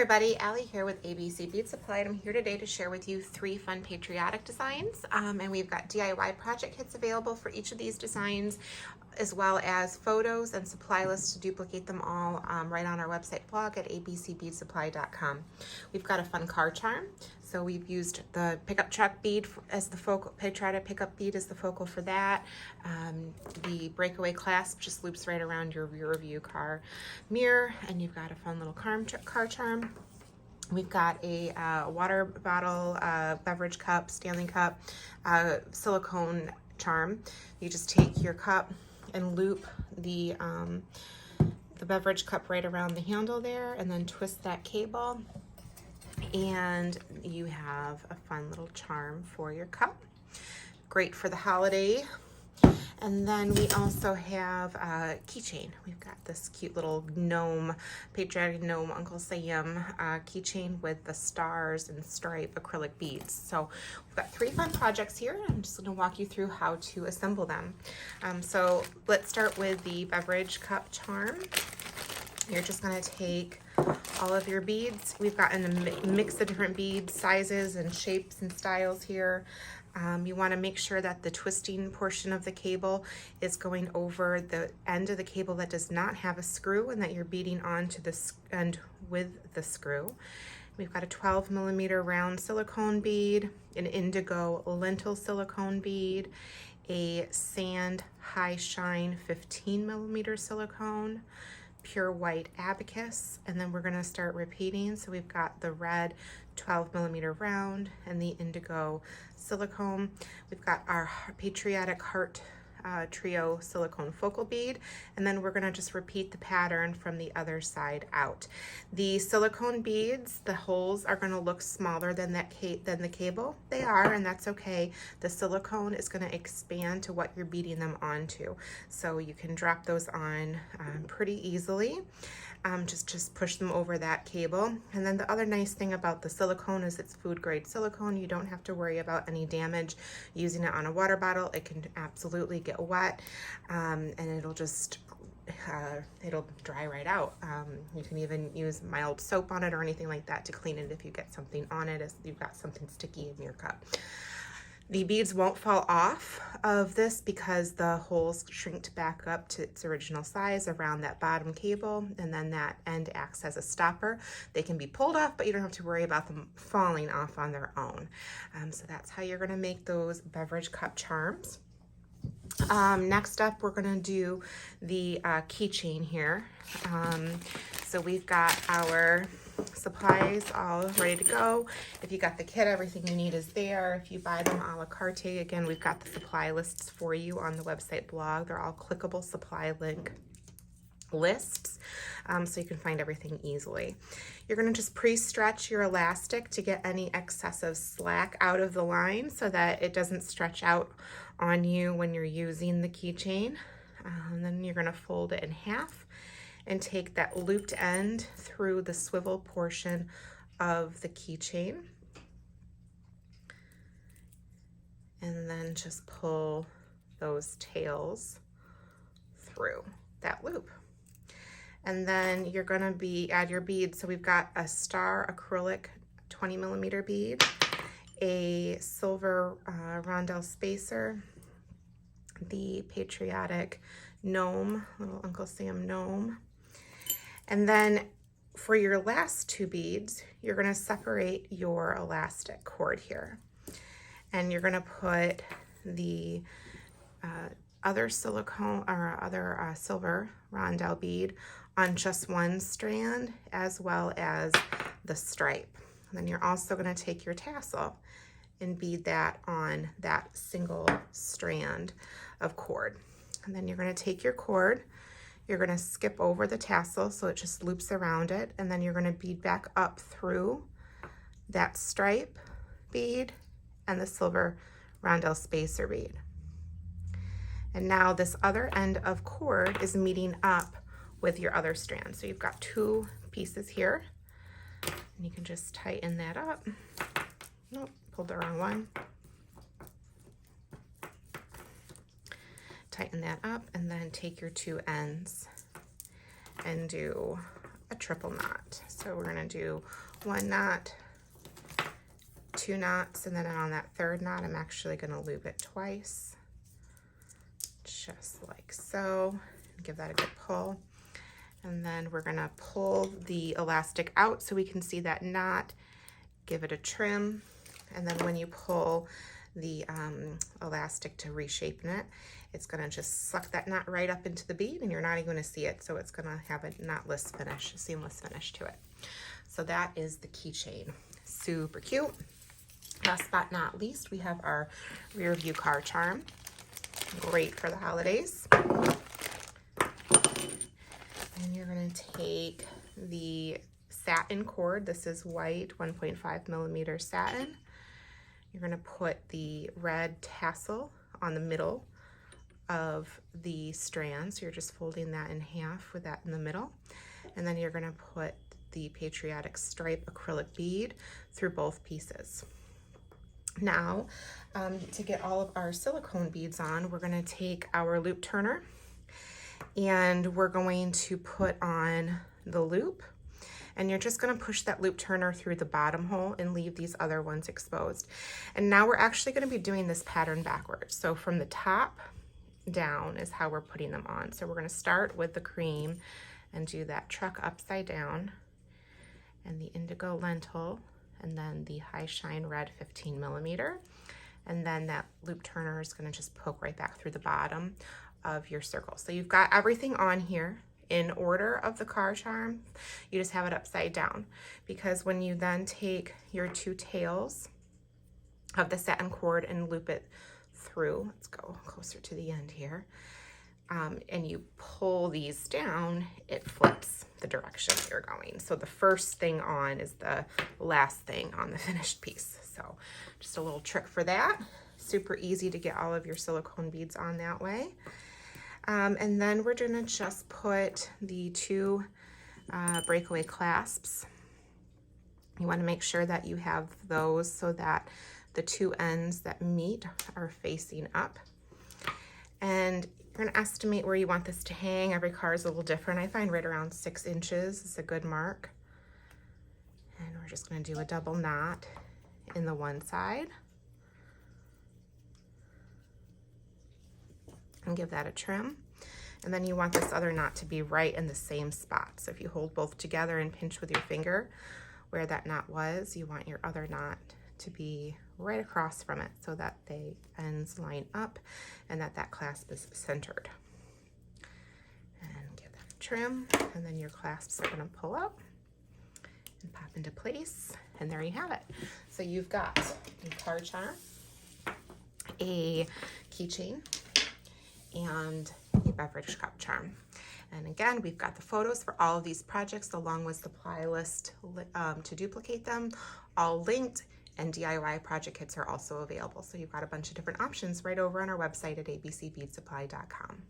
everybody, Allie here with ABC Bead Supply, and I'm here today to share with you 3 fun patriotic designs. And we've got DIY project kits available for each of these designs, as well as photos and supply lists to duplicate them all right on our website blog at abcbeadsupply.com. We've got a fun car charm. So we've used the pickup truck bead as the focal, Patriotic pickup bead as the focal for that. The breakaway clasp just loops right around your rear view car mirror, and you've got a fun little car charm. We've got a water bottle, beverage cup, Stanley cup, silicone charm. You just take your cup and loop the beverage cup right around the handle there, and then twist that cable, and you have a fun little charm for your cup. Great for the holiday. And then we also have a keychain. We've got this cute little gnome, patriotic gnome Uncle Sam keychain with the stars and stripe acrylic beads. So we've got 3 fun projects here. I'm just gonna walk you through how to assemble them. So let's start with the beverage cup charm. You're just gonna take all of your beads. We've got a mix of different bead sizes and shapes and styles here. You want to make sure that the twisting portion of the cable is going over the end of the cable that does not have a screw, and that you're beading onto the end with the screw. We've got a 12mm round silicone bead, an indigo lentil silicone bead, a sand high shine 15mm silicone, pure white abacus, and then we're going to start repeating. So we've got the red 12mm round and the indigo silicone. We've got our patriotic heart trio silicone focal bead, and then we're going to just repeat the pattern from the other side out. The silicone beads, the holes are going to look smaller than the cable. They are, and that's okay. The silicone is going to expand to what you're beading them onto, so you can drop those on pretty easily. Just push them over that cable. And then the other nice thing about the silicone is it's food grade silicone. You don't have to worry about any damage using it on a water bottle. It can absolutely get wet, and it'll just it'll dry right out. You can even use mild soap on it or anything like that to clean it if you get something on it, as you've got something sticky in your cup. The beads won't fall off of this because the holes shrink back up to its original size around that bottom cable, and then that end acts as a stopper. They can be pulled off, but you don't have to worry about them falling off on their own. So that's how you're gonna make those beverage cup charms. Next up, we're gonna do the keychain here. So we've got our supplies all ready to go. If you got the kit, everything you need is there. If you buy them a la carte, again, we've got the supply lists for you on the website blog. They're all clickable supply link lists, so you can find everything easily. You're going to just pre-stretch your elastic to get any excessive slack out of the line so that it doesn't stretch out on you when you're using the keychain. And then you're going to fold it in half and take that looped end through the swivel portion of the keychain, and then just pull those tails through that loop. And then you're gonna add your beads. So we've got a star acrylic 20mm bead, a silver rondelle spacer, the patriotic gnome, little Uncle Sam gnome. And then for your last 2 beads, you're gonna separate your elastic cord here. And you're gonna put the other silicone or other silver rondelle bead on just one strand, as well as the stripe. And then you're also gonna take your tassel and bead that on that single strand of cord. And then you're gonna take your cord, you're gonna skip over the tassel so it just loops around it, and then you're gonna bead back up through that stripe bead and the silver rondelle spacer bead. And now this other end of cord is meeting up with your other strand. So you've got 2 pieces here, and you can just tighten that up. Nope, pulled the wrong one. Tighten that up, and then take your 2 ends and do a triple knot. So we're gonna do 1 knot, 2 knots, and then on that 3rd knot, I'm actually gonna loop it twice, just like so. Give that a good pull. And then we're gonna pull the elastic out so we can see that knot, give it a trim, and then when you pull the elastic to reshape it, it's gonna just suck that knot right up into the bead and you're not even gonna see it, so it's gonna have a knotless finish, a seamless finish to it. So that is the keychain. Super cute. Last but not least, we have our rear view car charm. Great for the holidays. And you're gonna take the satin cord. This is white 1.5 millimeter satin. You're gonna put the red tassel on the middle of the strand. So you're just folding that in half with that in the middle. And then you're gonna put the Patriotic stripe acrylic bead through both pieces. Now, to get all of our silicone beads on, we're gonna take our loop turner and we're going to put on the loop, and you're just gonna push that loop turner through the bottom hole and leave these other ones exposed. And now we're actually gonna be doing this pattern backwards. So from the top down is how we're putting them on. So we're gonna start with the cream and do that truck upside down and the indigo lentil, and then the high shine red 15 millimeter. And then that loop turner is gonna just poke right back through the bottom of your circle. So you've got everything on here in order of the car charm. You just have it upside down, because when you then take your 2 tails of the satin cord and loop it through, let's go closer to the end here, and you pull these down, it flips the direction you're going. So the first thing on is the last thing on the finished piece. So just a little trick for that. Super easy to get all of your silicone beads on that way. And then we're gonna just put the 2 breakaway clasps. You wanna make sure that you have those so that the 2 ends that meet are facing up. And you're gonna estimate where you want this to hang. Every car is a little different. I find right around 6 inches is a good mark. And we're just gonna do a double knot in the one side. And give that a trim. And then you want this other knot to be right in the same spot. So if you hold both together and pinch with your finger where that knot was, you want your other knot to be right across from it so that the ends line up and that clasp is centered. And give that a trim, and then your clasps are gonna pull up and pop into place, and there you have it. So you've got a car charm, a keychain, and a beverage cup charm. And again, we've got the photos for all of these projects along with supply list to duplicate them, all linked, and DIY project kits are also available. So you've got a bunch of different options right over on our website at abcbeadsupply.com.